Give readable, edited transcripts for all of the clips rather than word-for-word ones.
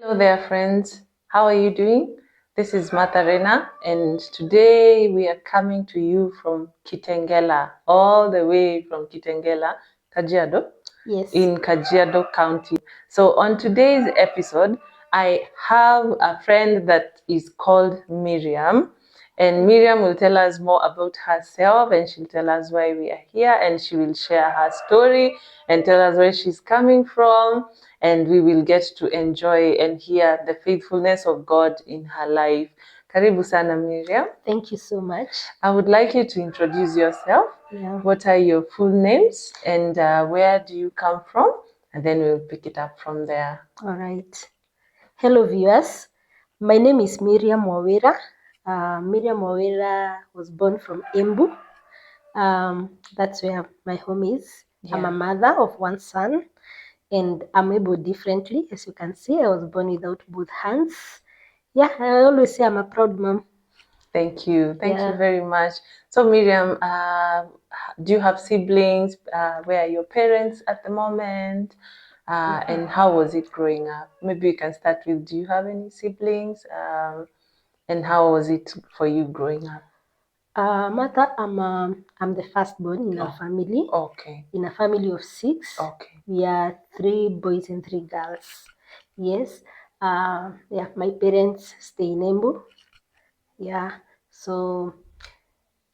Hello there, friends. How are you doing? This is Matharena, and today we are coming to you from Kitengela, all the way from Kitengela, Kajiado, Yes. in Kajiado County. So on today's episode, I have a friend that is called Miriam, and Miriam will tell us more about herself, and she'll tell us why we are here, and she will share her story and tell us where she's coming from, and we will get to enjoy and hear the faithfulness of God in her life. Karibu sana, Miriam. Thank you so much. I would like you to introduce yourself. Yeah. What are your full names and where do you come from? And then we'll pick it up from there. All right. Hello, viewers. My name is Miriam Wawera. Miriam Wawera was born from Embu. That's where my home is. I'm a mother of one son, and I'm able differently. As you can see, I was born without both hands. Yeah, I always say I'm a proud mom. Thank you. Thank you very much. So Miriam, do you have siblings? Where are your parents at the moment? And how was it growing up? Maybe you can start with, do you have any siblings? And how was it for you growing up? Mother, I'm the firstborn in our family. Okay. In a family of 6. Okay. We are 3 boys and 3 girls. Yes. Yeah, my parents stay in Embu. Yeah. So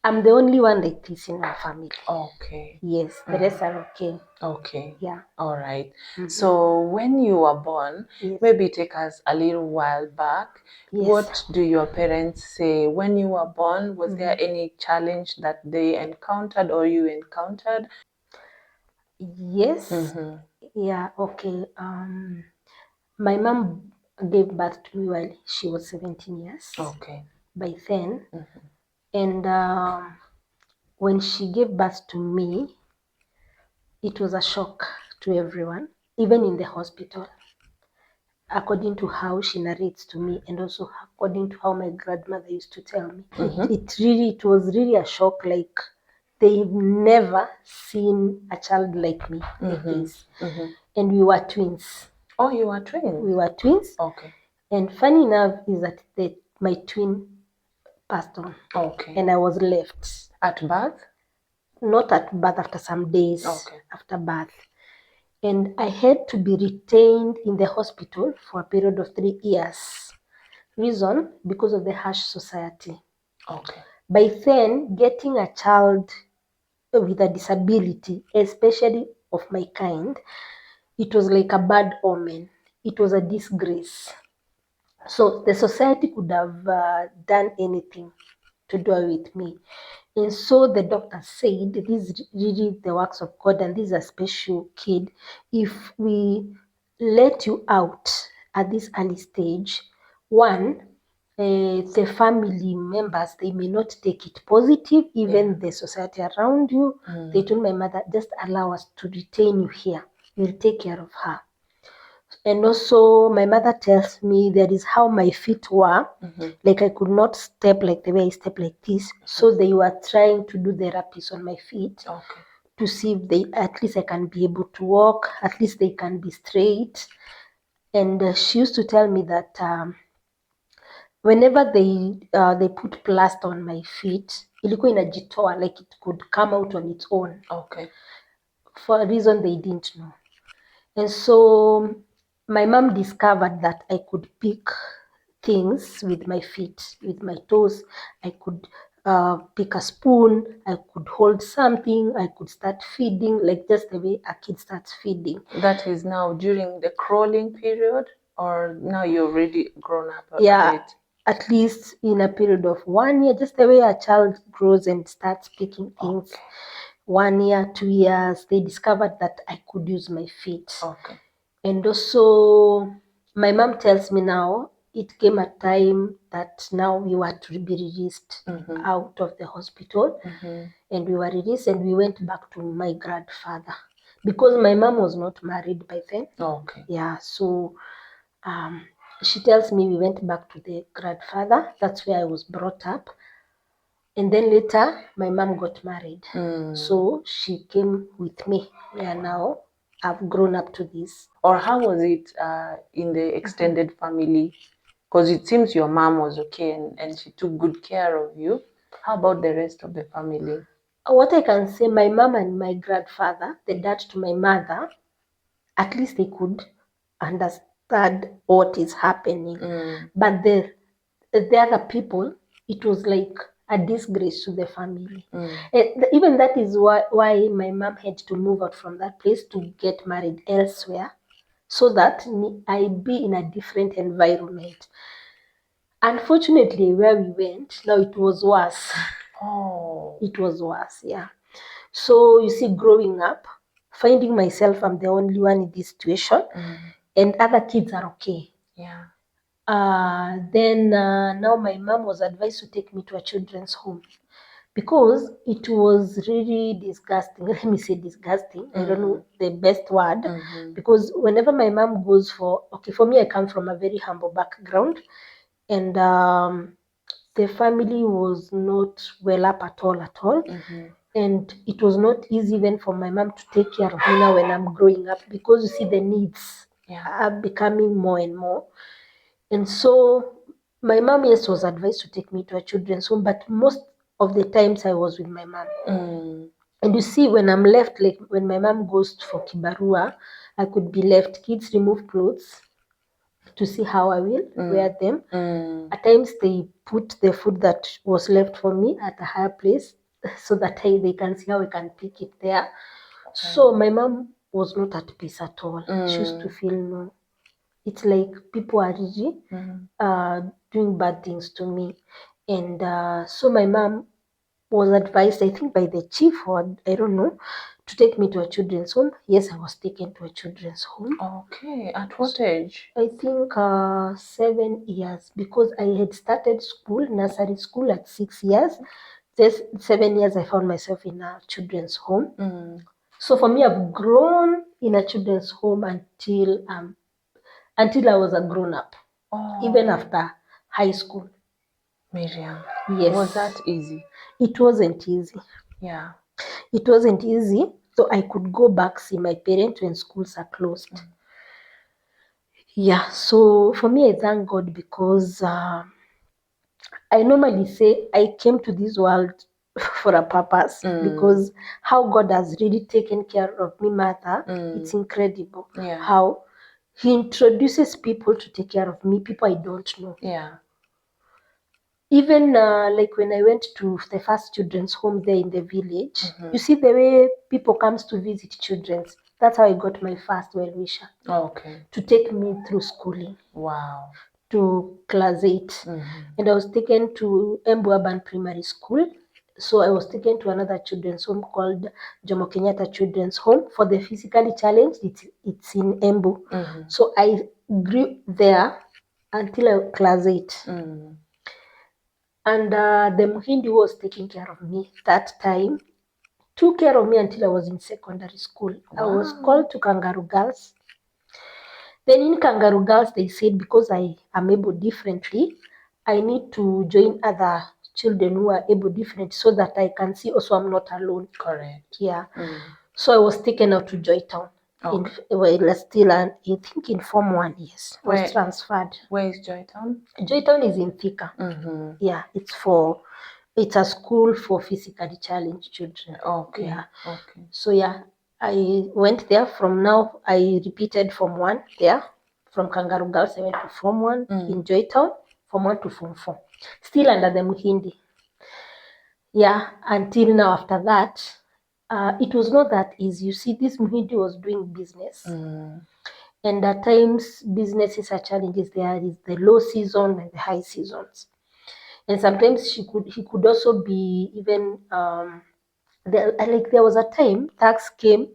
I'm the only one like this in our family. Okay. Yes. The rest are okay. Okay. Yeah. All right. So when you were born, maybe take us a little while back. Yes. What do your parents say when you were born? Was there any challenge that they encountered or you encountered? Yes. Yeah. Okay. My mom gave birth to me while she was 17 years. Okay. By then, and when she gave birth to me, it was a shock to everyone, even in the hospital, according to how she narrates to me, and also according to how my grandmother used to tell me. It was really a shock. Like they've never seen a child like me like this, and we were twins. Oh, you were twins? We were twins. Okay. And funny enough is that my twin passed on. Okay. And I was left. At birth? Not at birth, after some days after birth. And I had to be retained in the hospital for a period of 3 years. Reason, because of the harsh society. Okay. By then, getting a child with a disability, especially of my kind, it was like a bad omen. It was a disgrace. So the society could have done anything to do with me. And so the doctor said, this is really the works of God, and this is a special kid. If we let you out at this early stage, one, the family members, they may not take it positive, even the society around you. They told my mother, just allow us to retain you here. We'll take care of her. And also my mother tells me that is how my feet were. Like I could not step like the way I step like this. So they were trying to do therapies on my feet to see if they, at least I can be able to walk, at least they can be straight. And she used to tell me that whenever they put plaster on my feet, ilikuwa inajitoa, like it could come out on its own. Okay. For a reason they didn't know. And so my mom discovered that I could pick things with my feet, with my toes. I could pick a spoon, I could hold something, I could start feeding, like just the way a kid starts feeding. That is now during the crawling period, or now you're already grown up a bit? At least in a period of 1 year, just the way a child grows and starts picking things. 1 year, 2 years, they discovered that I could use my feet. Okay. And also, my mom tells me now, it came a time that now we were to be released out of the hospital. And we were released and we went back to my grandfather. Because my mom was not married by then. Okay. Yeah, so she tells me we went back to the grandfather. That's where I was brought up. And then later, my mom got married. So she came with me. We are now I've grown up to this. Or how was it in the extended family? Because it seems your mom was okay and she took good care of you. How about the rest of the family? What I can say, my mom and my grandfather, the dad to my mother, at least they could understand what is happening. But the other people, it was like a disgrace to the family. Even that is why my mom had to move out from that place to get married elsewhere, so that I be in a different environment. Unfortunately, where we went, now it was worse. Oh. It was worse, yeah. So you see, growing up, finding myself, I'm the only one in this situation, and other kids are okay. Yeah. Then now my mom was advised to take me to a children's home because it was really disgusting. Let me say disgusting. I don't know the best word, because whenever my mom goes for me, I come from a very humble background, and the family was not well up at all. And it was not easy even for my mom to take care of me now when I'm growing up, because you see the needs are becoming more and more. And so my mom, yes, was advised to take me to a children's home, but most of the times I was with my mom. And you see, when I'm left, like when my mom goes for kibarua, I could be left. Kids remove clothes to see how I will wear them. At times they put the food that was left for me at a higher place so that they can see how I can pick it there. So my mom was not at peace at all. She used to feel, no, it's like people are really doing bad things to me. And so my mom was advised, I think by the chief, or I don't know, to take me to a children's home. Yes, I was taken to a children's home. Okay. At what age? I think 7 years, because I had started school, nursery school, at 6 years. This 7 years, I found myself in a children's home. So for me, I've grown in a children's home until I was a grown up, even after high school. Miriam. Yes. Was that easy? It wasn't easy. Yeah. It wasn't easy. So I could go back, see my parents when schools are closed. Yeah. So for me, I thank God, because I normally say I came to this world for a purpose, because how God has really taken care of me, Martha, it's incredible. Yeah. How He introduces people to take care of me, people I don't know. Yeah. Even like when I went to the first children's home there in the village, you see the way people comes to visit children's. That's how I got my first well-wisher. Okay. To take me through schooling. Wow. To class 8. And I was taken to Embu Urban Primary School. So I was taken to another children's home called Jomo Kenyatta Children's Home for the physically challenged. It's in Embu. So I grew there until I was class 8. And the Muhindi who was taking care of me that time took care of me until I was in secondary school. I was called to Kangaroo Girls. Then in Kangaroo Girls, they said, because I am able differently, I need to join other children who are able different, so that I can see also I'm not alone. Correct. Yeah. So I was taken out to Joytown. I think in Form 1, yes. I was transferred. Where is Joytown? Joytown is in Thika. Yeah, it's a school for physically challenged children. Okay. Yeah. Okay. So yeah, I went there. From now, I repeated Form 1 there. From Kangaroo Girls, I went to Form 1 in Joytown, Form 1 to Form 4. Still under the Muhindi. Yeah, until now after that, it was not that easy. You see, this Muhindi was doing business. And at times, businesses are challenges. There is the low season and the high seasons. And sometimes he could also be even, there was a time tax came,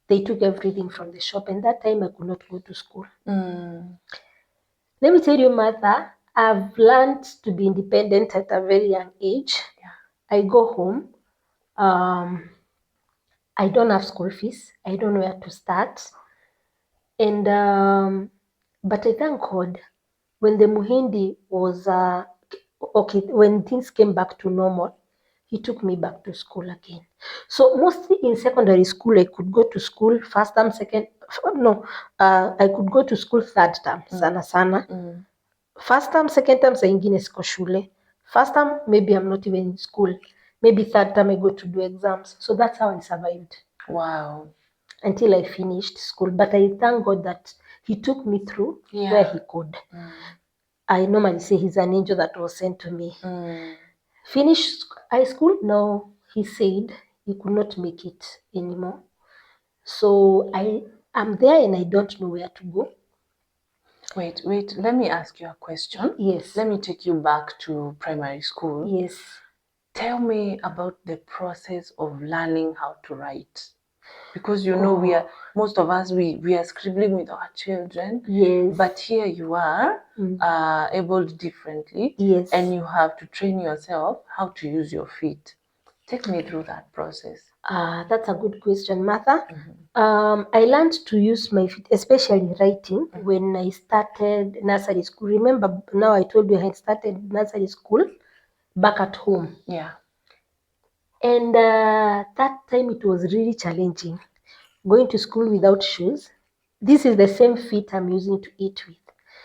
they took everything from the shop, and that time I could not go to school. Let me tell you, Martha, I've learned to be independent at a very young age. I go home, I don't have school fees, I don't know where to start. And but I thank God, when the Muhindi was when things came back to normal, he took me back to school again. So mostly in secondary school, I could go to school first term, I could go to school third term, sana sana. First term, second term, saa ingine siko shule. First term, maybe I'm not even in school. Maybe third term, I go to do exams. So that's how I survived. Wow. Until I finished school. But I thank God that he took me through where he could. I normally say he's an angel that was sent to me. Finished high school? No, he said he could not make it anymore. So I'm there and I don't know where to go. Wait, let me ask you a question. Yes. Let me take you back to primary school. Yes. Tell me about the process of learning how to write. Because you know, most of us we are scribbling with our children. Yes. But here you are, able differently. Yes. And you have to train yourself how to use your feet. Take me through that process. That's a good question, Martha. I learned to use my feet, especially writing, when I started nursery school. Remember, now I told you I had started nursery school back at home. Yeah. And that time it was really challenging. Going to school without shoes. This is the same feet I'm using to eat with.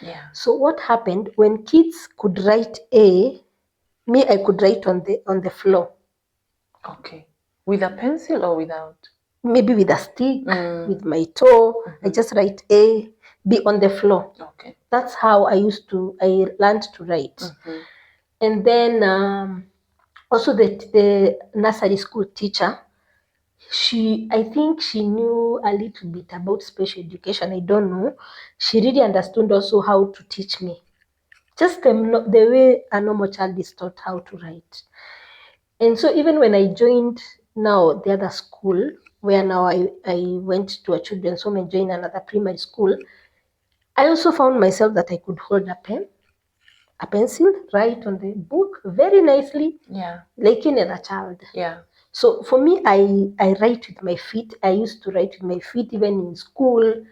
Yeah. So what happened when kids could write A, me I could write on the floor. Okay. With a pencil or without? Maybe with a stick, with my toe. I just write A, B on the floor. Okay. That's how I learned to write. And then also the nursery school teacher, I think she knew a little bit about special education. I don't know. She really understood also how to teach me. Just the way a normal child is taught how to write. And so even when I joined now the other school, where now I went to a children's home and joined another primary school, I also found myself that I could hold a pen, a pencil, write on the book very nicely, like any other child. Yeah. So for me, I write with my feet. I used to write with my feet even in school.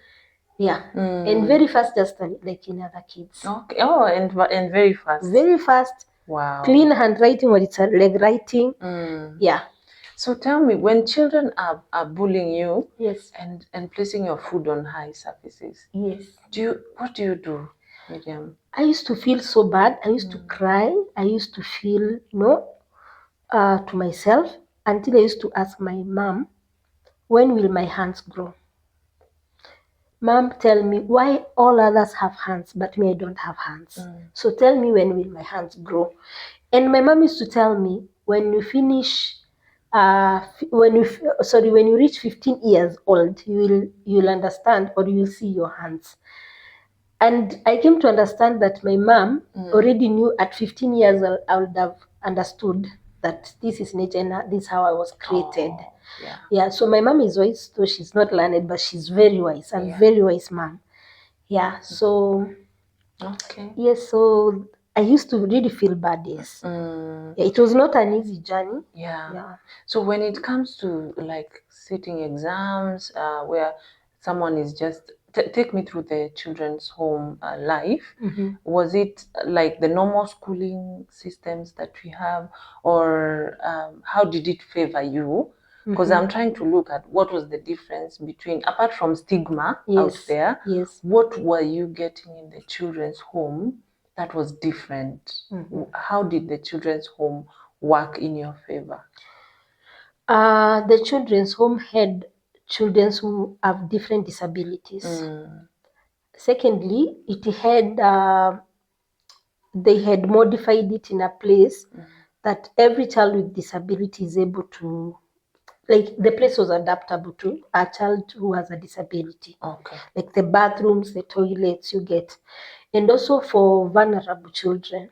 Yeah. And very fast, just like in other kids. Okay. Oh, and very fast. Very fast. Wow. Clean handwriting or it's a leg writing. Yeah. So tell me, when children are bullying you, yes, and placing your food on high surfaces, yes, what do you do, Miriam? I used to feel so bad. I used to cry. I used to feel to myself until I used to ask my mom, when will my hands grow? Mom, tell me why all others have hands, but me, I don't have hands. So tell me, when will my hands grow? And my mom used to tell me, when you finish, when you reach 15 years old, you'll understand, or you'll see your hands. And I came to understand that my mom already knew at 15 years I would have understood that this is nature and this is how I was created. Yeah. So my mom is wise, though she's not learned, but she's very wise and very wise mom. Yeah. So yes, so I used to really feel bad, yes. It was not an easy journey. Yeah. So when it comes to like sitting exams, where someone is just take me through the children's home life. Was it like the normal schooling systems that we have, or how did it favor you? Because I'm trying to look at what was the difference between, apart from stigma out there, what were you getting in the children's home that was different? How did the children's home work in your favor? The children's home had children who have different disabilities. Secondly, they had modified it in a place that every child with disability is able to, like the place was adaptable to a child who has a disability. Okay. Like the bathrooms, the toilets you get. And also for vulnerable children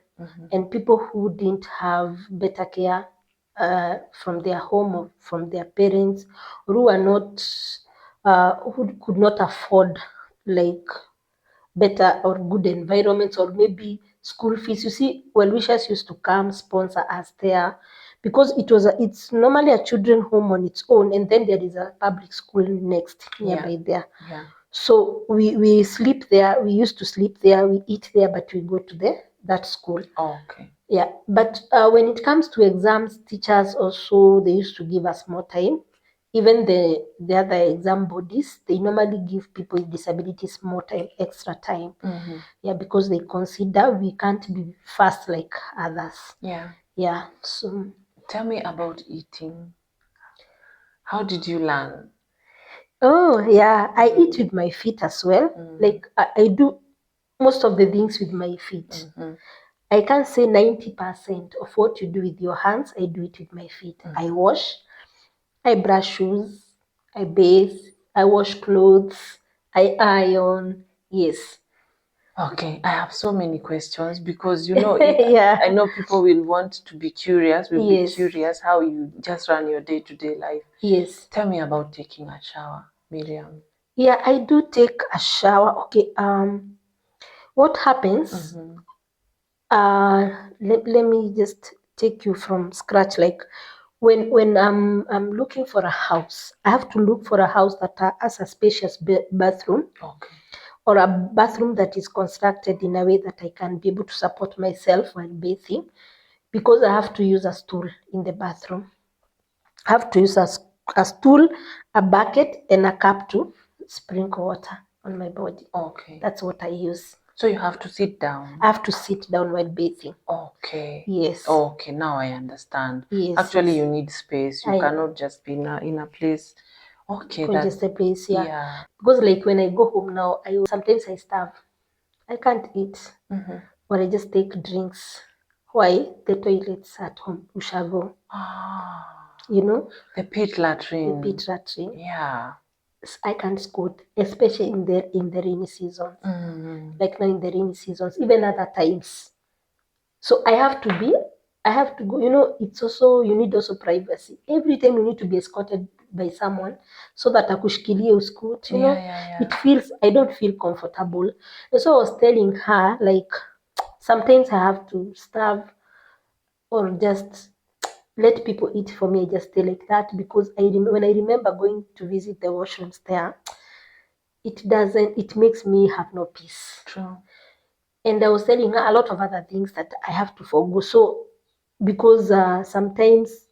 and people who didn't have better care from their home or from their parents, or who are not, who could not afford like better or good environments, or maybe school fees. You see, well-wishers used to come sponsor us there, because it's normally a children home on its own, and then there is a public school next nearby there. So we sleep there. We used to sleep there. We eat there, but we go to that school. Okay. Yeah, but when it comes to exams, teachers also, they used to give us more time. Even the other exam bodies, they normally give people with disabilities more time, extra time. Yeah, because they consider we can't be fast like others. Yeah. So Tell me about eating. How did you learn? oh yeah, I eat with my feet as well. Like I do most of the things with my feet. I can say 90% of what you do with your hands, I do it with my feet. I wash, I brush shoes, I bathe, I wash clothes, I iron. Yes. Okay, I have so many questions because Yeah. I know people will want to be curious, will be Yes. curious how you just run your day-to-day life. Yes. Tell me about taking a shower, Miriam. Yeah, I do take a shower. Okay. What happens? Let me just take you from scratch. Like when I'm looking for a house, I have to look for a house that has a spacious bathroom. Okay. Or a bathroom that is constructed in a way that I can be able to support myself while bathing, because I have to use a stool in the bathroom. I have to use a stool, a bucket, and a cup to sprinkle water on my body. Okay. That's what I use. So you have to sit down. I have to sit down while bathing. Okay. Yes. Okay, now I understand. Yes. Actually, yes. you need space. You cannot just be in a place. Okay, Congested place, yeah. yeah. Because like when I go home now, sometimes I starve. I can't eat. Or I just take drinks. Why? The toilets at home, ushago. The pit latrine. The pit latrine. Yeah. I can't squat, especially in the rainy seasons. Like now in the rainy seasons, even other times. So I have to go. It's also, you need also privacy. Every time you need to be escorted by someone so that akushikilie uskut. Yeah. It feels, I don't feel comfortable. And so I was telling her, like, sometimes I have to starve or just let people eat for me. I just stay like that because when I remember going to visit the washrooms there, it makes me have no peace. True. And I was telling her a lot of other things that I have to forgo. So because sometimes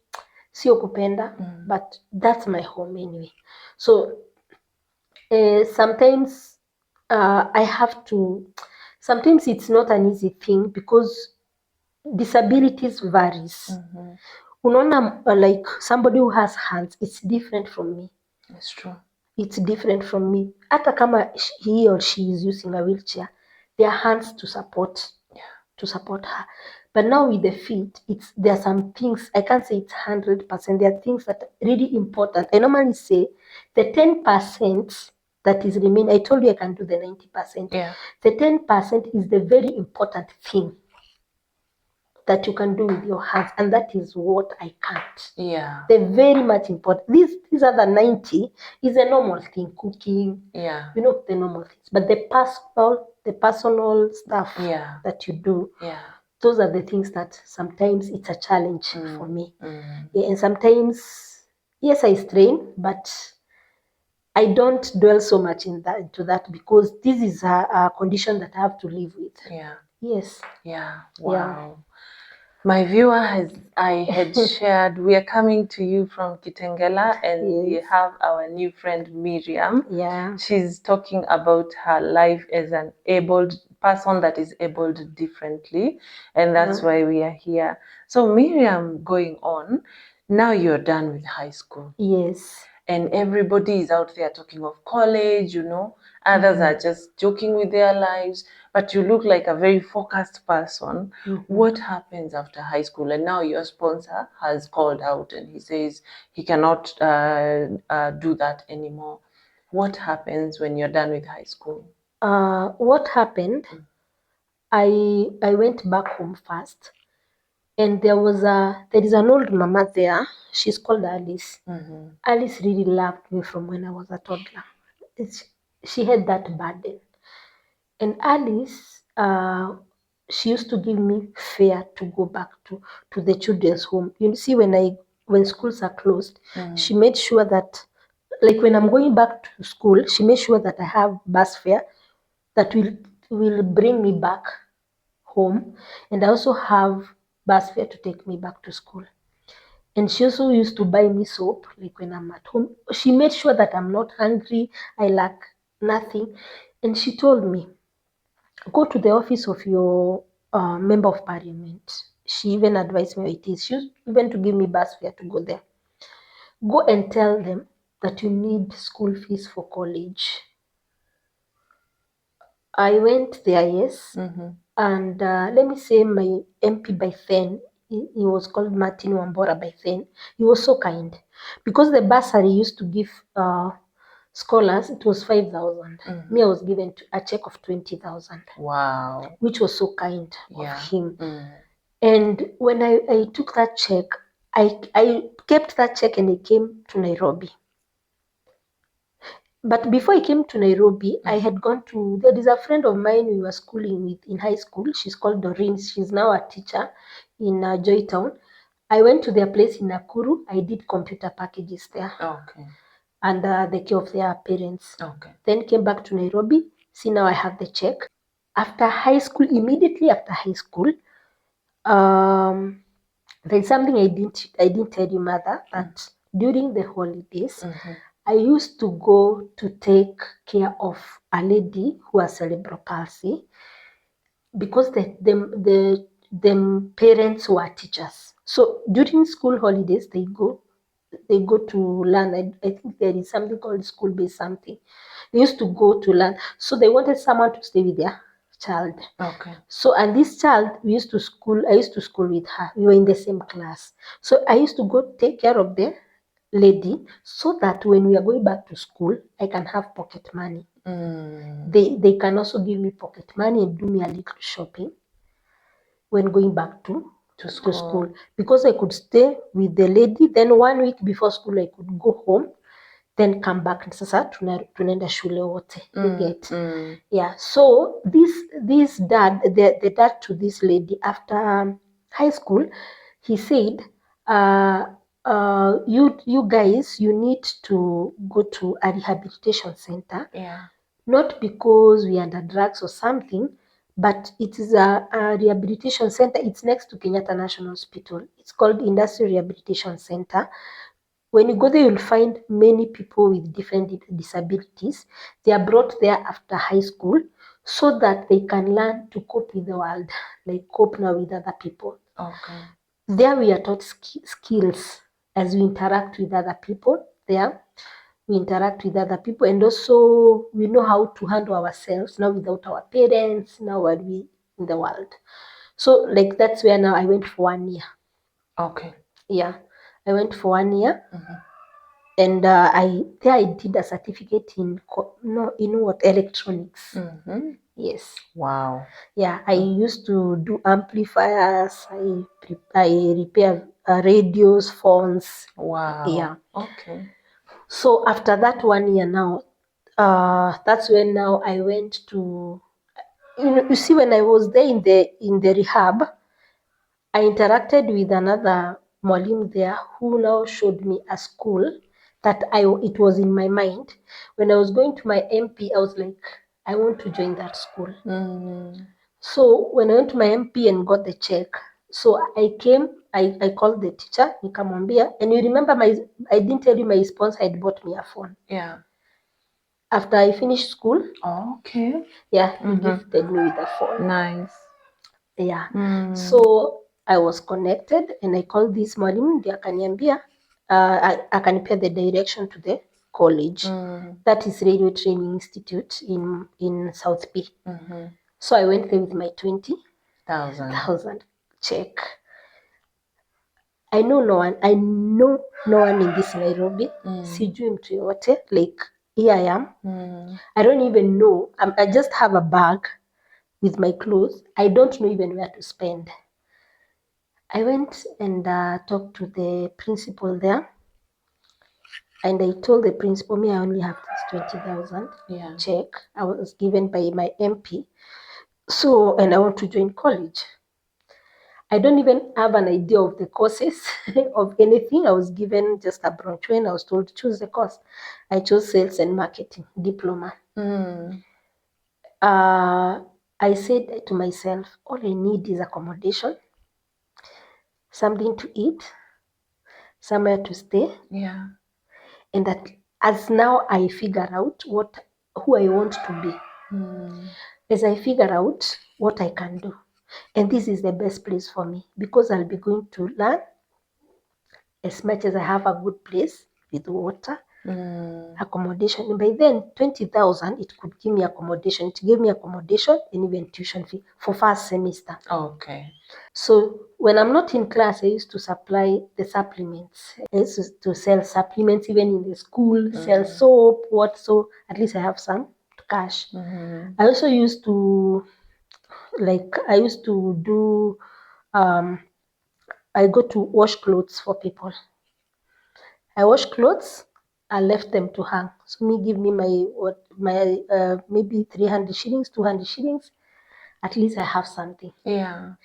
sio kupenda, but that's my home anyway. So sometimes I have to. Sometimes it's not an easy thing because disabilities varies. Unaona, like somebody who has hands, it's different from me. That's true. It's different from me. Hata kama he or she is using a wheelchair, there are hands to support her. But now with the feet, there are some things, I can't say it's 100%. There are things that are really important. I normally say the 10% that is remaining. I told you I can do the 90%. Yeah. The 10% is the very important thing that you can do with your hands, and that is what I can't. Yeah. They're very much important. These other 90 is a normal thing, cooking. Yeah. The normal things. But the personal stuff that you do, those are the things that sometimes it's a challenge for me. Yeah, and sometimes, yes, I strain, but I don't dwell so much into that because this is a condition that I have to live with. Yeah. Yes. Yeah. Wow. My viewer I had shared, we are coming to you from Kitengela, and we have our new friend Miriam. Yeah. She's talking about her life as an abled person that is abled differently, and that's why we are here. So Miriam, going on, now you're done with high school. Yes. And everybody is out there talking of college, others are just joking with their lives, but you look like a very focused person. What happens after high school? And now your sponsor has called out and he says he cannot do that anymore. What happens when you're done with high school? What happened, I went back home first, and there is an old mama there. She's called Alice. Alice really loved me from when I was a toddler. She had that burden. And Alice, she used to give me fare to go back to the children's home. You see, when schools are closed, she made sure that, like when I'm going back to school, she made sure that I have bus fare that will bring me back home. And I also have bus fare to take me back to school. And she also used to buy me soap, like when I'm at home. She made sure that I'm not hungry, I lack nothing. And she told me, go to the office of your member of parliament. She even advised me where it is. She used even to give me bus fare to go there. Go and tell them that you need school fees for college. I went there, yes. And let me say my MP by then, he was called Martin Wambora by then. He was so kind. Because the bursary used to give scholars, it was 5,000. Me, I was given a check of 20,000. Wow. Which was so kind Yeah. of him. And when I took that check, I kept that check and I came to Nairobi. But before I came to Nairobi, I had gone to, there is a friend of mine we were schooling with in high school. She's called Doreen. She's now a teacher in Joytown. I went to their place in Nakuru. I did computer packages there. Okay. Under the care of their parents. Okay. Then came back to Nairobi. See, now I have the check. After high school, immediately after high school, there's something I didn't tell you, mother, that during the holidays, I used to go to take care of a lady who has cerebral palsy because the parents were teachers. So during school holidays, they go to learn. I think there is something called school-based something. They used to go to learn. So they wanted someone to stay with their child. Okay. So, and this child, I used to school with her. We were in the same class. So I used to go take care of the lady so that when we are going back to school, I can have pocket money. They can also give me pocket money and do me a little shopping when going back to school. Because I could stay with the lady. Then 1 week before school, I could go home, then come back. Sasa tunaenda shule wote. You get? Yeah. So this dad, the dad to this lady, after high school, he said, you guys, you need to go to a rehabilitation center. Yeah. Not because we are under drugs or something, but it is a rehabilitation center. It's next to Kenyatta National Hospital. It's called Industrial Rehabilitation Center. When you go there, you'll find many people with different disabilities. They are brought there after high school so that they can learn to cope with the world, like cope now with other people. Okay. There we are taught skills as we interact with other people. There we interact with other people, and also we know how to handle ourselves now without our parents. Now what we in the world. So like that's where now I went for 1 year. Okay. Yeah, I went for 1 year. And I did a certificate in electronics. Yes. Wow. Yeah, I used to do amplifiers. I repair radios, phones. Wow. Yeah. Okay. So after that 1 year now, that's when now I went to. You see, when I was there in the rehab, I interacted with another mwalimu there who now showed me a school that it was in my mind. When I was going to my MP, I was like, I want to join that school. So when I went to my MP and got the check, so I came, I called the teacher, nikamwambia, and you remember I didn't tell you my sponsor had bought me a phone. Yeah. After I finished school, Okay. yeah, he gifted me with a phone. Nice. Yeah. So I was connected and I called this mwalimu, ndiye akaniambia akanipea the direction to the college. That is Railway Training Institute in South B. So I went there with my 20,000 check. I know no one in this Nairobi. Sijui mtu yote. Like here I am. I don't even know. I just have a bag with my clothes. I don't know even where to spend. I went and talked to the principal there. And I told the principal, me, I only have this 20,000 check. I was given by my MP. So, and I want to join college. I don't even have an idea of the courses of anything. I was given just a brochure and I was told to choose the course. I chose sales and marketing diploma. I said to myself, all I need is accommodation something to eat, somewhere to stay, Yeah. and that as now I figure out who I want to be, as I figure out what I can do. And this is the best place for me because I'll be going to learn as much as I have a good place with water, accommodation. And by then, 20,000, it could give me accommodation. It gave me accommodation and even tuition fee for first semester. Okay. So when I'm not in class, I used to supply the supplements. I used to sell supplements even in the school, sell soap, so at least I have some cash. I also used to do I go to wash clothes for people. I wash clothes, I left them to hang. So me give me my maybe 300 shillings, 200 shillings. At least I have something. Yeah.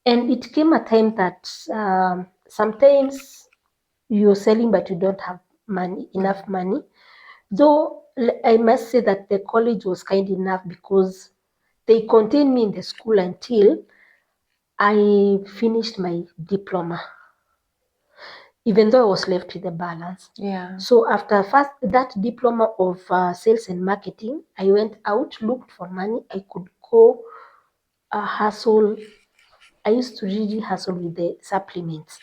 And it came a time that sometimes you're selling but you don't have enough money. Though I must say that the college was kind enough because they contained me in the school until I finished my diploma, even though I was left with the balance. Yeah. So after first that diploma of sales and marketing, I went out, looked for money. I could go hustle. I used to really hustle with the supplements,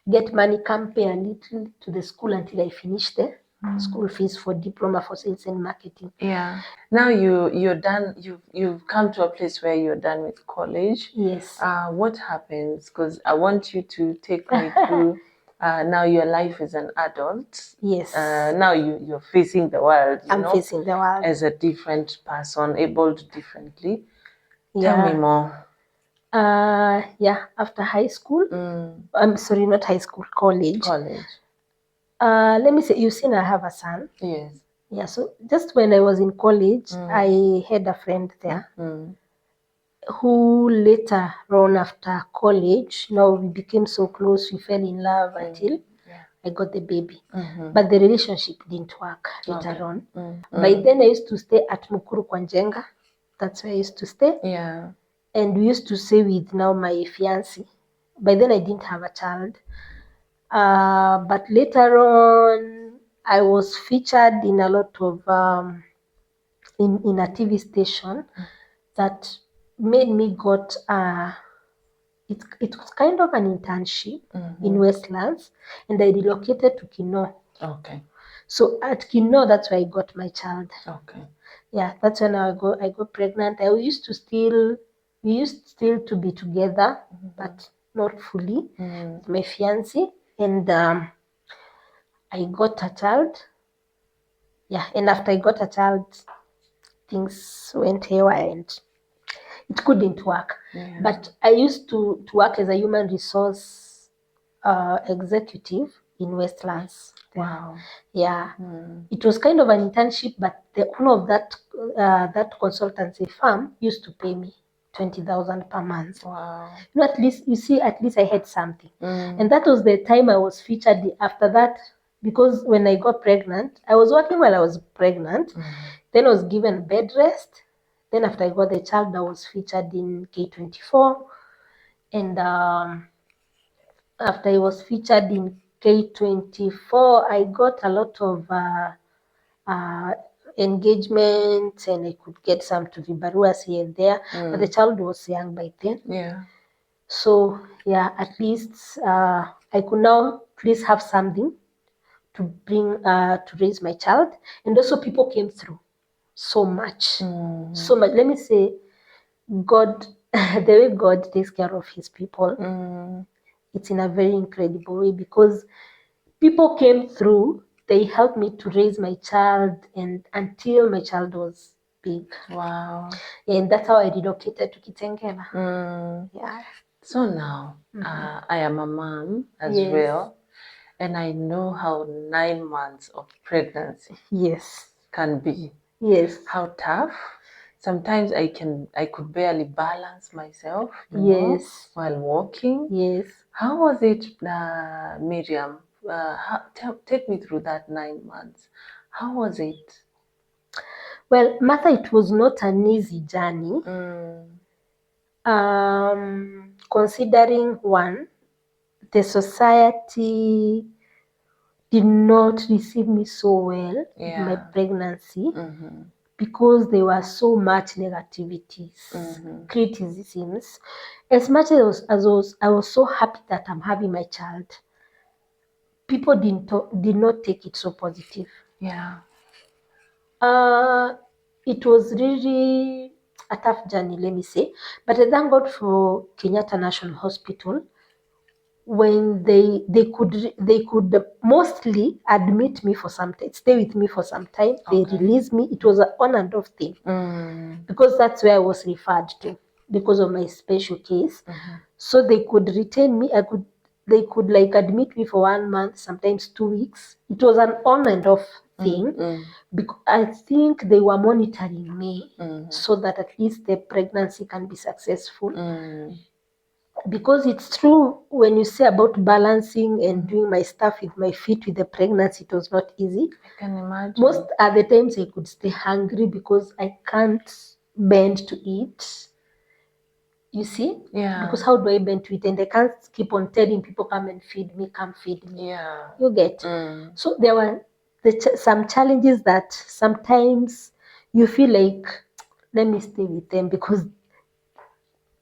get money, come pay a little to the school until I finished the school fees for diploma for sales and marketing. Yeah. Now you're done. You've come to a place where you're done with college. Yes. What happens? Because I want you to take me through. Now your life as an adult. Yes. Now you're facing the world. I'm facing the world as a different person, able differently. Yeah. Tell me more. Yeah. After high school, I'm sorry, not high school, college. Let me say, you've seen I have a son. Yes. Yeah. So just when I was in college, I had a friend there who later on after college, now we became so close, we fell in love until I got the baby. But the relationship didn't work later on. By then I used to stay at Mukuru Kwanjenga. That's where I used to stay. Yeah. And we used to stay with now my fiancé. By then I didn't have a child. But later on, I was featured in a lot of in a TV station that made me got it was kind of an internship in Westlands, and I relocated to Kino. Okay. So at Kino, that's where I got my child. Okay. Yeah, that's when I got pregnant. We used still to be together, but not fully. With my fiancé, and I got a child. Yeah, and after I got a child, things went haywire and it couldn't work. But I used to work as a human resource executive in Westlands. Wow. Yeah. It was kind of an internship, but the owner of that consultancy firm used to pay me 20,000 per month. Wow. At least I had something. And that was the time I was featured after that, because when I got pregnant, I was working while I was pregnant. Then I was given bed rest. Then after I got the child, I was featured in K24. And after I was featured in K24, I got a lot of engagement, and I could get some to vibaruas here and there. But the child was young by then. Yeah. So yeah, at least I could now at least have something to bring to raise my child. And also people came through so much. So much. Let me say, God, the way God takes care of his people, it's in a very incredible way, because people came through, they helped me to raise my child, and until my child was big. Wow. And that's how I relocated to Kitengela. Yeah. So now I am a mom as well, and I know how 9 months of pregnancy can be. How tough. Sometimes I could barely balance myself, while walking. How was it, Miriam? Take me through that 9 months. How was it? Well, Martha, it was not an easy journey. Considering one, the society did not receive me so well in my pregnancy because there were so much negativities, criticisms. As much as I was so happy that I'm having my child, people did not take it so positive. Yeah. It was really a tough journey, let me say. But I thank God for Kenyatta National Hospital. When they could mostly admit me for some time, stay with me for some time. They released me. It was an on and off thing because that's where I was referred to because of my special case. So they could retain me. They could like admit me for 1 month, sometimes 2 weeks. It was an on and off thing because I think they were monitoring me so that at least the pregnancy can be successful. Because it's true when you say about balancing and doing my stuff with my feet with the pregnancy, it was not easy. I can imagine. Most at the times I could stay hungry because I can't bend to eat. You see? Yeah. Because how do I bend to eat? And I can't keep on telling people, come and feed me, come feed me. Yeah. You get? So there were some challenges that sometimes you feel like, let me stay with them because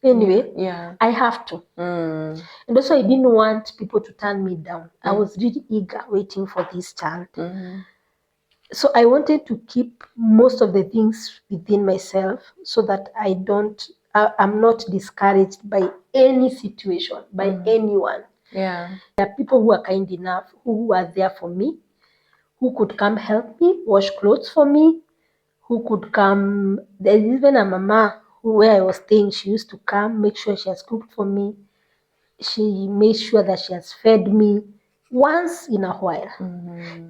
anyway, I have to. And also I didn't want people to turn me down. I was really eager waiting for this child. So I wanted to keep most of the things within myself so that I'm not discouraged by any situation, by anyone. Yeah. There are people who are kind enough, who are there for me, who could come help me, wash clothes for me, who could come. There's even a mama where I was staying, she used to come, make sure she has cooked for me. She made sure that she has fed me once in a while.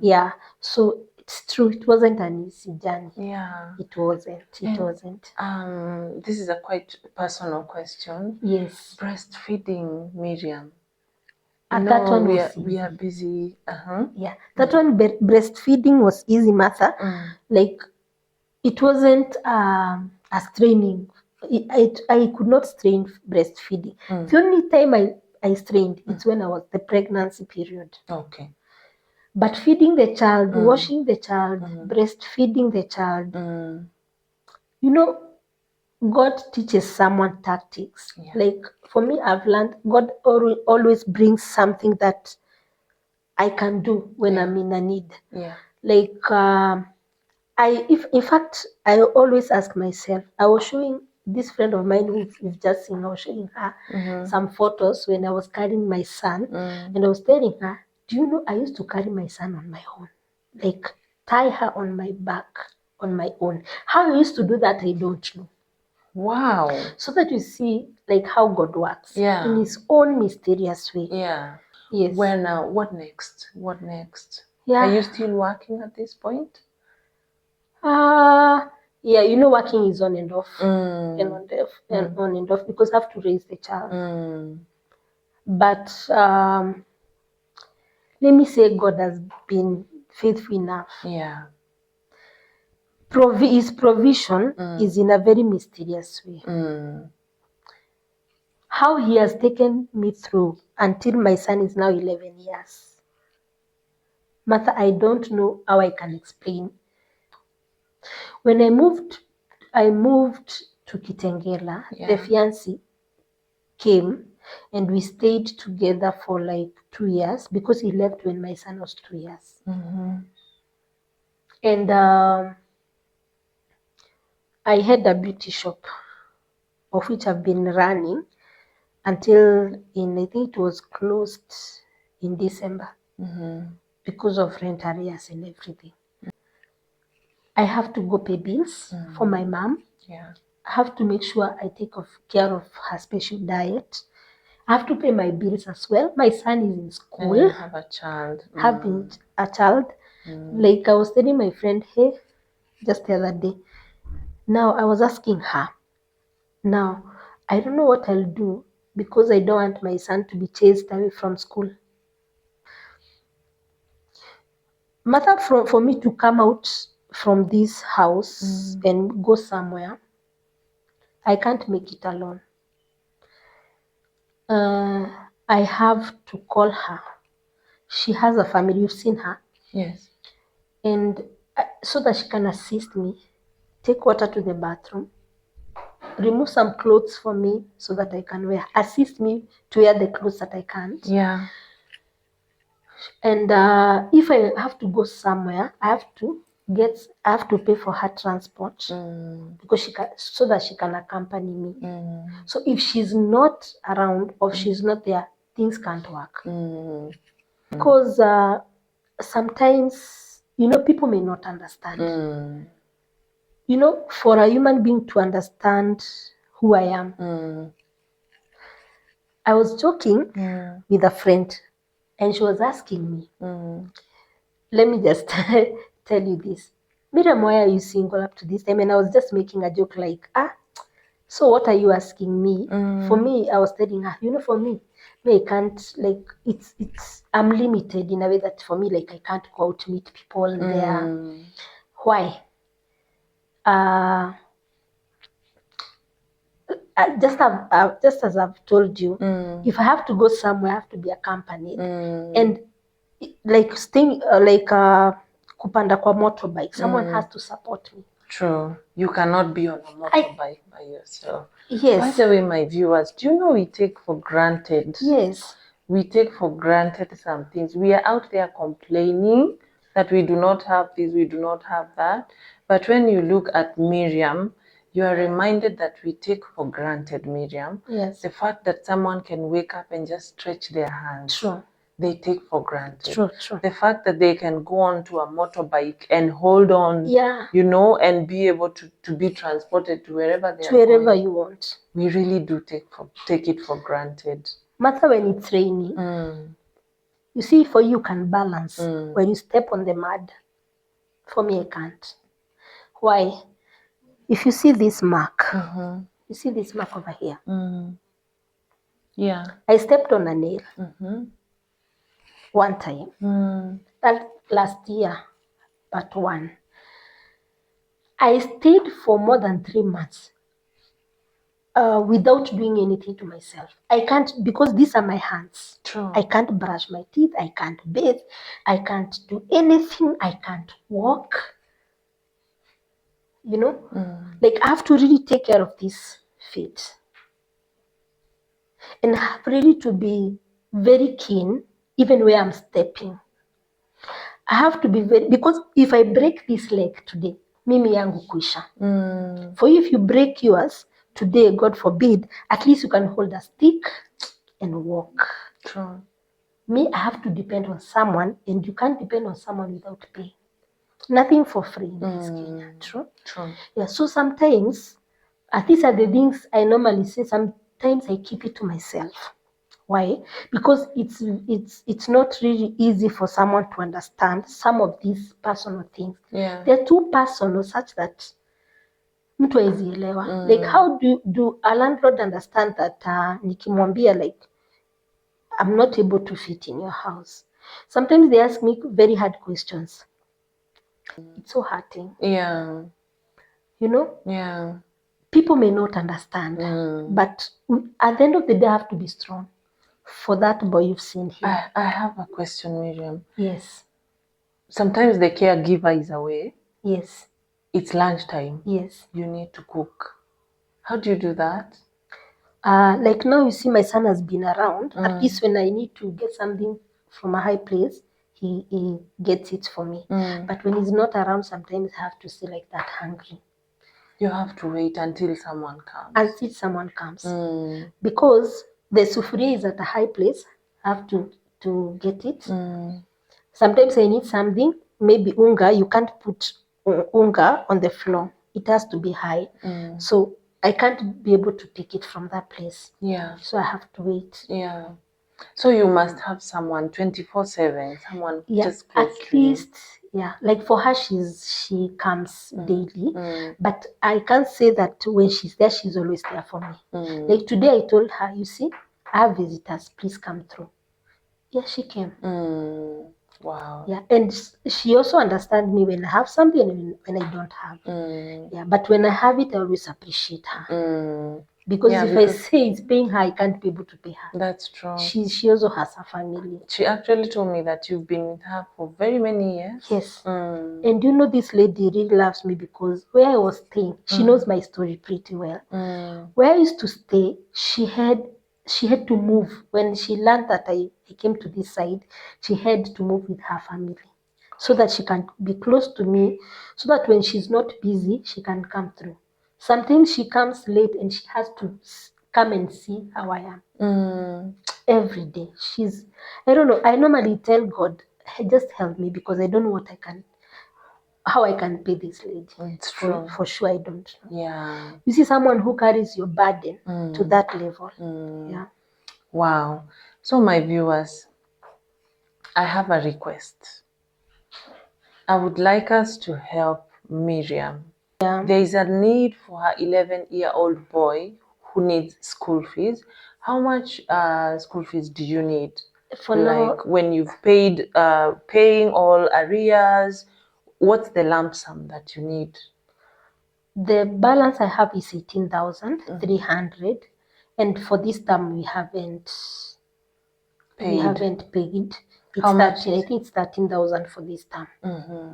Yeah, so it's true. It wasn't an easy journey. Yeah. It wasn't. This is a quite personal question. Yes. Breastfeeding, Miriam. That one was easy. We are busy. Yeah, that one breastfeeding was easy, Martha. Like it wasn't a straining. I could not strain breastfeeding. The only time I strained, it's when I was the pregnancy period. Okay. But feeding the child, washing the child, breastfeeding the child, you know, God teaches someone tactics. Yeah. Like for me, I've learned God always brings something that I can do when I'm in a need. Yeah. Like in fact, I always ask myself. I was showing this friend of mine who you've just seen. I was showing her some photos when I was carrying my son, and I was telling her, "Do you know I used to carry my son on my own, like tie her on my back on my own? How I used to do that, I don't know." Wow. So that you see, like how God works in His own mysterious way. Yeah. Yes. Well, now, what next? What next? Yeah. Are you still working at this point? Yeah, you know, working is on and off, and on and off because I have to raise the child. But let me say, God has been faithful enough. Yeah. His provision is in a very mysterious way. How He has taken me through until my son is now 11 years. Martha, I don't know how I can explain. When I moved to Kitengela. The fiancé came and we stayed together for like 2 years because he left when my son was 2 years. And I had a beauty shop of which I've been running until I think it was closed in December because of rent arrears and everything. I have to go pay bills for my mom. Yeah. I have to make sure I take care of her special diet. I have to pay my bills as well. My son is in school. And you have a child. Having a child. Like I was telling my friend, hey, just the other day. Now I was asking her. Now I don't know what I'll do because I don't want my son to be chased away from school. Matter for me to come out from this house and go somewhere, I can't make it alone. I have to call her. She has a family. You've seen her. Yes. And so that she can assist me, take water to the bathroom, remove some clothes for me so that I can wear, assist me to wear the clothes that I can't. Yeah. And if I have to go somewhere, I have to pay for her transport because so that she can accompany me. So if she's not around or she's not there, things can't work. Because sometimes, people may not understand. For a human being to understand who I am. I was joking with a friend, and she was asking me, let me just tell you this. Miriam, why are you single up to this time? And I was just making a joke like, so what are you asking me? For me, I was telling her, for me, I can't, like, I'm limited in a way that for me, like, I can't go out to meet people there. Why? Just as I've told you, if I have to go somewhere, I have to be accompanied. And like staying, kupanda kwa motorbike, someone has to support me. True. You cannot be on a motorbike by yourself. Yes. By the way, my viewers, do you know we take for granted? Yes. We take for granted some things. We are out there complaining that we do not have this, we do not have that. But when you look at Miriam, you are reminded that we take for granted, Miriam. Yes. The fact that someone can wake up and just stretch their hands. True. They take for granted. True. The fact that they can go onto a motorbike and hold on, Yeah. and be able to be transported to wherever they are Wherever going. you want. We really do take it for granted. Matter when it's raining. You see, for you can balance when you step on the mud. For me, I can't. Why? If you see this mark, you see this mark over here. Yeah. I stepped on a nail one time. That last year, but one. I stayed for more than 3 months without doing anything to myself. I can't, because these are my hands. True. I can't brush my teeth. I can't bathe. I can't do anything. I can't walk. Like I have to really take care of these feet. And I have really to be very keen, even where I'm stepping. I have to be because if I break this leg today, mimi yangu kuisha. For you, if you break yours today, God forbid, at least you can hold a stick and walk. True. Me, I have to depend on someone, and you can't depend on someone without pay. Nothing for free in this Kenya. True? True. Yeah, so sometimes, these are the things I normally say, sometimes I keep it to myself. Why? Because it's not really easy for someone to understand some of these personal things. Yeah. They're too personal such that mtu hawezi elewa. Like how do a landlord understand that nikimwambia like I'm not able to fit in your house? Sometimes they ask me very hard questions. It's so hurting. Yeah. Yeah. People may not understand, but at the end of the day, I have to be strong for that boy you've seen here. I have a question, Miriam. Yes. Sometimes the caregiver is away. Yes. It's lunchtime. Yes. You need to cook. How do you do that? Like now, you see, my son has been around. At least when I need to get something from a high place, he gets it for me. But when he's not around, sometimes I have to stay like that hungry. You have to wait until someone comes. Until someone comes. Because the sufuria is at a high place, I have to get it. Sometimes I need something, maybe unga, you can't put unga on the floor. It has to be high. So I can't be able to take it from that place. Yeah. So I have to wait. Yeah. So you must have someone 24/7, someone just close at to you. least, yeah. Like for her, she comes daily, but I can't say that when she's there, she's always there for me. Like today, I told her, you see, I have visitors. Please come through. Yeah, she came. Wow. Yeah, and she also understands me when I have something and when I don't have. Yeah, but when I have it, I always appreciate her. Because Yeah, if I because say it's paying her, I can't be able to pay her. that's true. She also has a family. She actually told me that you've been with her for very many years. Yes. And you know, this lady really loves me because where I was staying, she knows my story pretty well. Where I used to stay, she had to move. When she learned that I came to this side, she had to move with her family so that she can be close to me, so that when she's not busy, she can come through. Sometimes she comes late and she has to come and see how I am. Every day. I don't know. I normally tell God, just help me because I don't know how I can pay this lady. It's true. For sure, I don't know. Yeah. You see someone who carries your burden to that level. Yeah. Wow. So my viewers, I have a request. I would like us to help Miriam. Yeah. There is a need for her 11-year-old boy who needs school fees. How much school fees do you need? For now, Like when you've paying all arrears, what's the lump sum that you need? the balance I have is 18,300, and for this term we haven't paid. It's How much 13. is I think it's 13,000 for this term.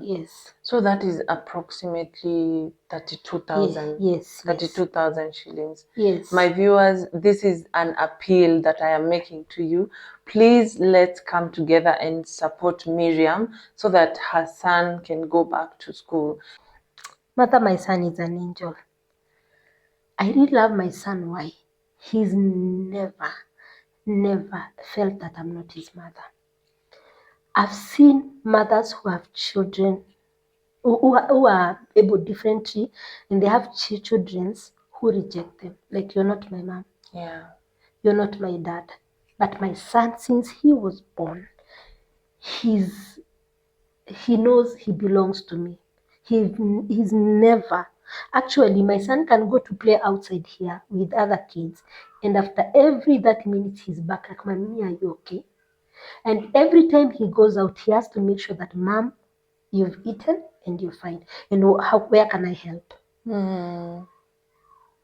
Yes. So that is approximately 32,000. Yes. 32,000 shillings. Yes. My viewers, this is an appeal that I am making to you. Please let's come together and support Miriam so that her son can go back to school. Mother, my son is an angel. I really love my son. Why? He's never felt that I'm not his mother. I've seen mothers who have children who are able differently, and they have children who reject them. Like, you're not my mom. Yeah. You're not my dad. But my son, since he was born, he knows he belongs to me. He's never. Actually, my son can go to play outside here with other kids, and after every 30 minutes, he's back like, Mommy, are you okay? And every time he goes out, he has to make sure that, Mom, you've eaten and you're fine. And where can I help?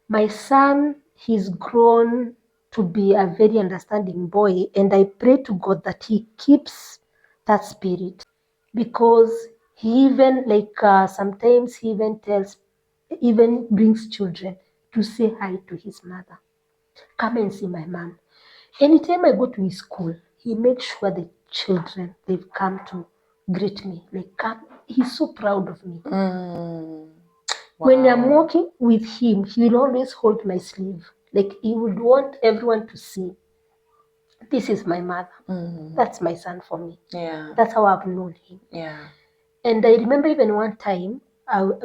My son, he's grown to be a very understanding boy, and I pray to God that he keeps that spirit, because he even sometimes he even brings children to say hi to his mother. Come and see my mom. Anytime I go to his school, he makes sure the children, they've come to greet me. Like, come. He's so proud of me. When I'm walking with him, he will always hold my sleeve. Like, he would want everyone to see, this is my mother. That's my son for me. Yeah. That's how I've known him. Yeah. And I remember even one time,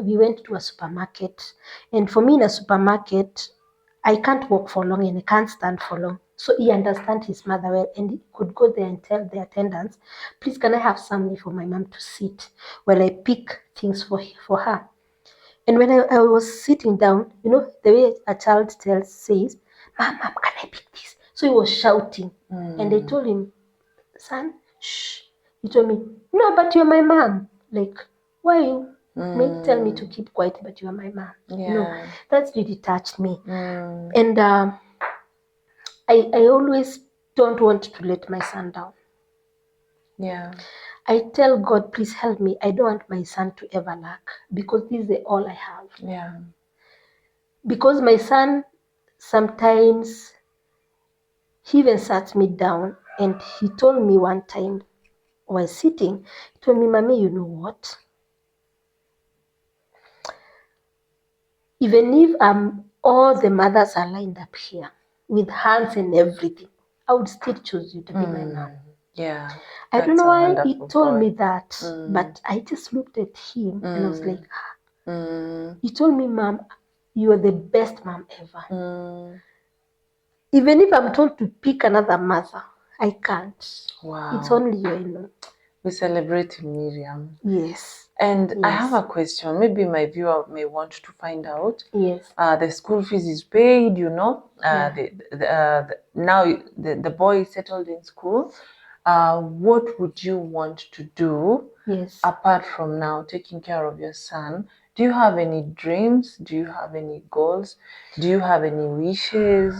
we went to a supermarket. And for me in a supermarket, I can't walk for long and I can't stand for long. So he understands his mother well, and he could go there and tell the attendants, please, can I have somewhere for my mom to sit while I pick things for her? And when I was sitting down, you know, the way a child says, Mom, can I pick this? So he was shouting. And I told him, son, shh. He told me, no, but you're my mom. Like, why you tell me to keep quiet, but you're my mom? Yeah. No, that's really touched me. And I always don't want to let my son down. Yeah. I tell God, please help me. I don't want my son to ever lack, because this is all I have. Yeah. Because my son, sometimes he even sat me down and he told me one time, while sitting, he told me, Mommy, you know what? Even if all the mothers are lined up here with hands and everything, I would still choose you to be my mom. Yeah. I don't know why he told me that, but I just looked at him and I was like, He told me, Mom, you are the best mom ever. Even if I'm told to pick another mother, I can't. Wow. It's only you, I know. We celebrate Miriam. Yes. And Yes. I have a question. Maybe my viewer may want to find out. Yes. The school fees is paid, you know. Yeah. Now the boy is settled in school. what would you want to do Yes. apart from now taking care of your son? Do you have any dreams? Do you have any goals? Do you have any wishes?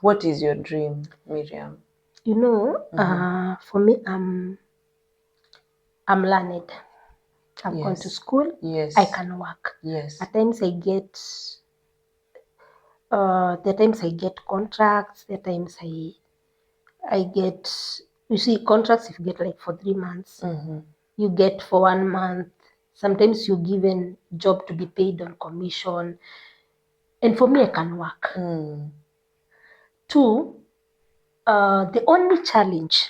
What is your dream, Miriam? You know, for me, I'm learned. I've gone to Yes. school. Yes. I can work. Yes. At times I get, there times I get contracts. There times I get, you see, contracts if you get like for 3 months, you get for 1 month. Sometimes you're given job to be paid on commission. And for me, I can work. Two, the only challenge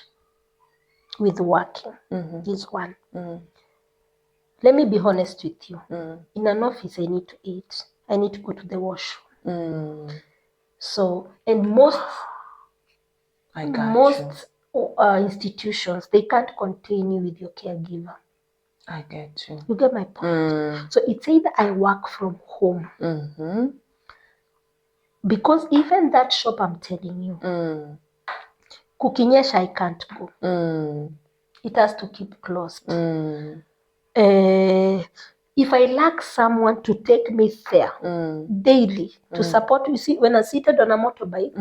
with working is one. Let me be honest with you. In an office, I need to eat. I need to go to the washroom. So, and most I got you. Institutions, they can't contain you with your caregiver. I get you. You get my point? So it's either I work from home. Because even that shop I'm telling you, kukinyesha I can't go. It has to keep closed. If I lack someone to take me there daily to support, you see, when I'm seated on a motorbike,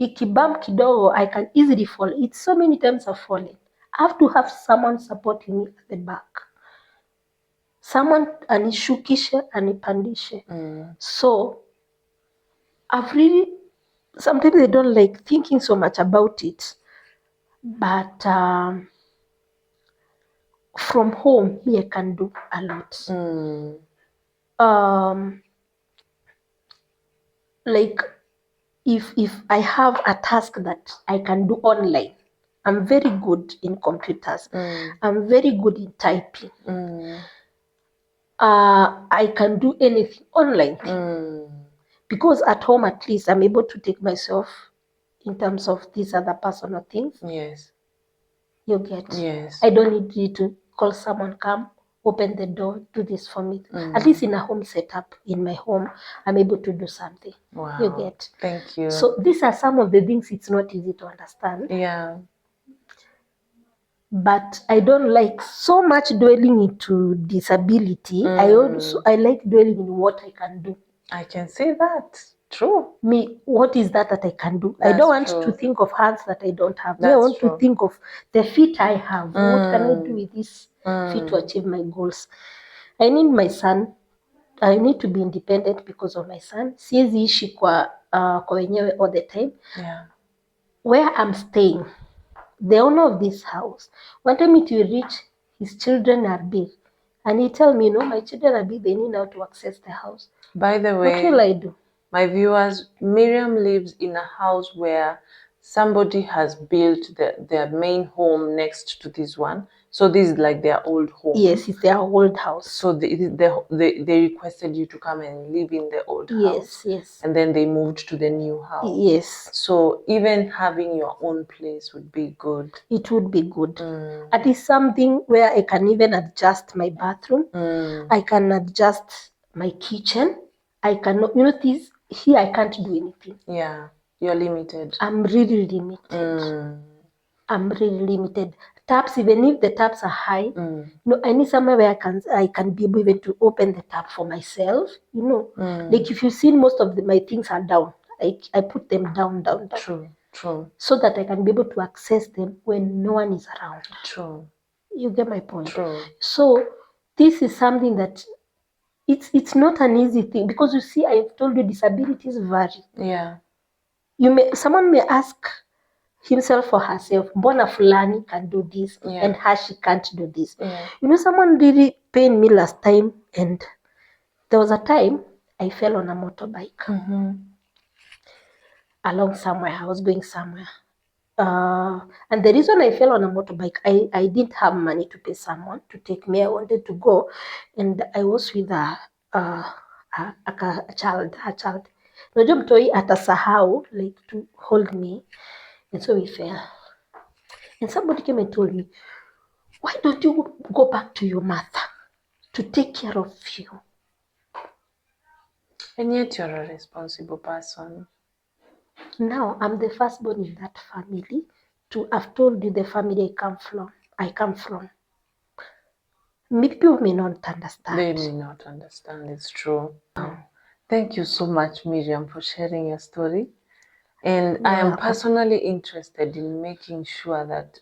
ikibump kidogo, I can easily fall. It's so many times I've fallen. I have to have someone supporting me at the back. Someone anishukishe, anipandishe. So I've really, sometimes I don't like thinking so much about it. But from home, me, I can do a lot. Like if I have a task that I can do online, I'm very good in computers. I'm very good in typing. I can do anything online. Because at home, at least, I'm able to take myself in terms of these other personal things. Yes. You get? Yes. I don't need you to call someone, come, open the door, do this for me. At least in a home setup, in my home, I'm able to do something. Wow. You get? Thank you. So these are some of the things it's not easy to understand. Yeah. But I don't like so much dwelling into disability. I like dwelling in what I can do. I can say that. True. Me, what is that I can do? I don't want to think of hands that I don't have. I want to think of the feet I have. What can I do with this feet to achieve my goals? I need my son. I need to be independent because of my son. Siwezi ishi kwa wenyewe all the time. Yeah. Where I'm staying, the owner of this house wanted me to reach, his children are big. And he tell me, my children are big, they need now to access the house. By the way, what will I do? My viewers, Miriam lives in a house where somebody has built their main home next to this one. So this is like their old home. Yes, it's their old house. So they requested you to come and live in the old house. Yes. And then they moved to the new house. Yes. So even having your own place would be good. It would be good. At least something where I can even adjust my bathroom. I can adjust my kitchen. I cannot, this here I can't do anything. Yeah, you're limited. I'm really limited. I'm really limited. Taps, even if the taps are high, I need somewhere where I can be able even to open the tap for myself. Like if you've seen, most of my things are down. I put them down. True. So that I can be able to access them when no one is around. True. You get my point? True. So this is something that it's not an easy thing, because you see, I've told you disabilities vary. Yeah. Someone may ask himself or herself, mbona fulani can do this and her she can't do this. Someone really pained me last time, and there was a time I fell on a motorbike along somewhere. I was going somewhere. And the reason I fell on a motorbike, I didn't have money to pay someone to take me. I wanted to go, and I was with a child. Unajua mtoi atasahau like to hold me, and so we fell. And somebody came and told me, why don't you go back to your mother to take care of you? And yet you're a responsible person. Now I'm the firstborn in that family. to have told you the family I come from. People may not understand. They may not understand. It's true. Thank you so much, Miriam, for sharing your story. And I am personally interested in making sure that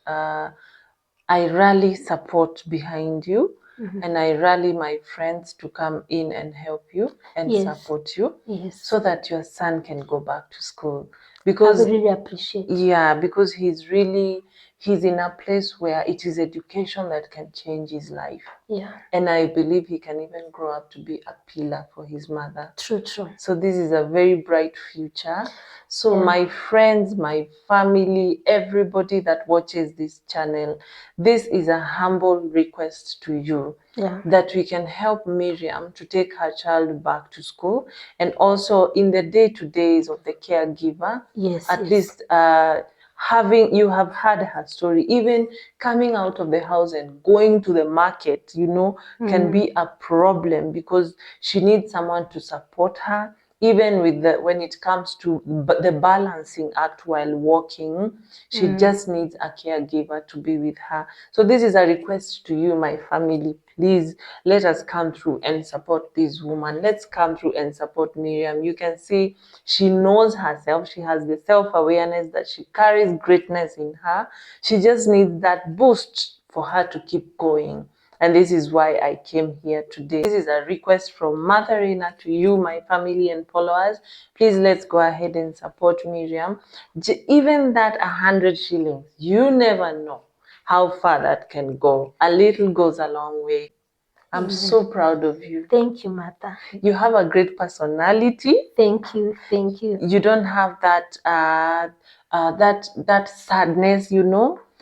I rally support behind you, and I rally my friends to come in and help you and support you, so that your son can go back to school. Because I really appreciate. Yeah, because he's in a place where it is education that can change his life. Yeah. And I believe he can even grow up to be a pillar for his mother. True. So this is a very bright future. So my friends, my family, everybody that watches this channel, this is a humble request to you, that we can help Miriam to take her child back to school, and also in the day-to-days of the caregiver, at least you have heard her story, even coming out of the house and going to the market, can be a problem, because she needs someone to support her, even with when it comes to the balancing act while walking. She just needs a caregiver to be with her. So this is a request to you, my family. Please let us come through and support this woman. Let's come through and support Miriam. You can see she knows herself. She has the self-awareness that she carries greatness in her. She just needs that boost for her to keep going. And this is why I came here today. This is a request from Motherina to you, my family and followers. Please, let's go ahead and support Miriam. Even that 100 shillings, you never know how far that can go. A little goes a long way. I'm so proud of you. Thank you, Martha. You have a great personality. Thank you. You don't have that that sadness,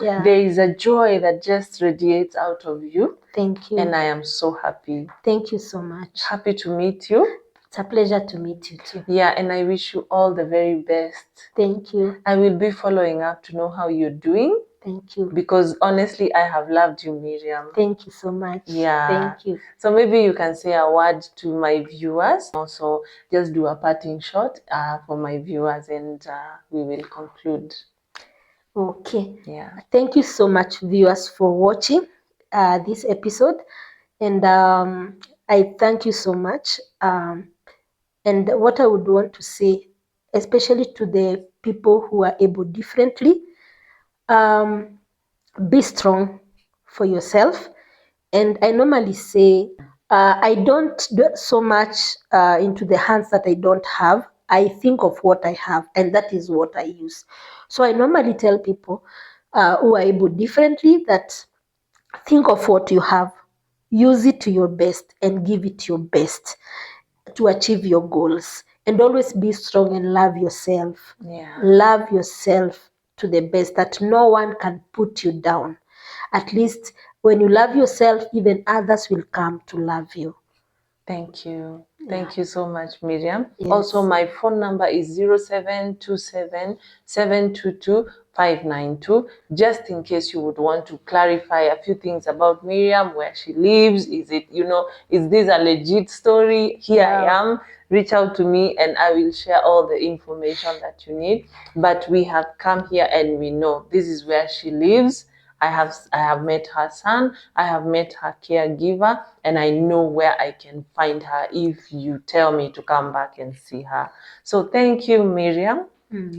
Yeah. There is a joy that just radiates out of you. Thank you. And I am so happy. Thank you so much. Happy to meet you. It's a pleasure to meet you too. Yeah, and I wish you all the very best. Thank you. I will be following up to know how you're doing. Thank you. Because honestly, I have loved you, Miriam. Thank you so much. Yeah. Thank you. So maybe you can say a word to my viewers. Also, just do a parting shot for my viewers, and we will conclude. Okay. Yeah. Thank you so much, viewers, for watching this episode. And I thank you so much. And what I would want to say, especially to the people who are able differently, be strong for yourself. And I normally say, I don't do so much into the hands that I don't have. I think of what I have, and that is what I use. So I normally tell people who are able differently that think of what you have, use it to your best, and give it your best to achieve your goals. And always be strong and love yourself. Yeah. Love yourself to the best, that no one can put you down. At least when you love yourself, even others will come to love you. Thank you. Thank you so much, Miriam. Yes. Also, my phone number is 0727 722 592. Just in case you would want to clarify a few things about Miriam, where she lives. Is it, is this a legit story? Here I am. Reach out to me and I will share all the information that you need. But we have come here and we know this is where she lives. I have met her son, I have met her caregiver, and I know where I can find her if you tell me to come back and see her. So thank you, Miriam.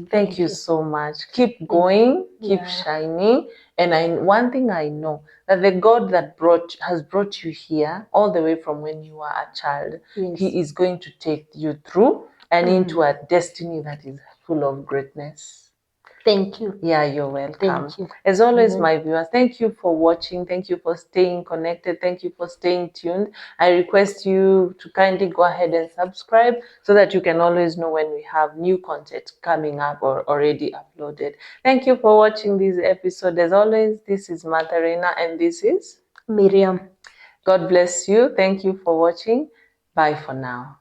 Thank you so much. Keep going, keep shining. And one thing I know, that the God that has brought you here all the way from when you were a child, He is going to take you through and into a destiny that is full of greatness. Thank you. Yeah, you're welcome. Thank you. As always, my viewers, thank you for watching. Thank you for staying connected. Thank you for staying tuned. I request you to kindly go ahead and subscribe so that you can always know when we have new content coming up or already uploaded. Thank you for watching this episode. As always, this is Motherina and this is Miriam. God bless you. Thank you for watching. Bye for now.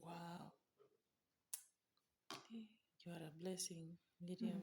Wow. You are a blessing, Miriam.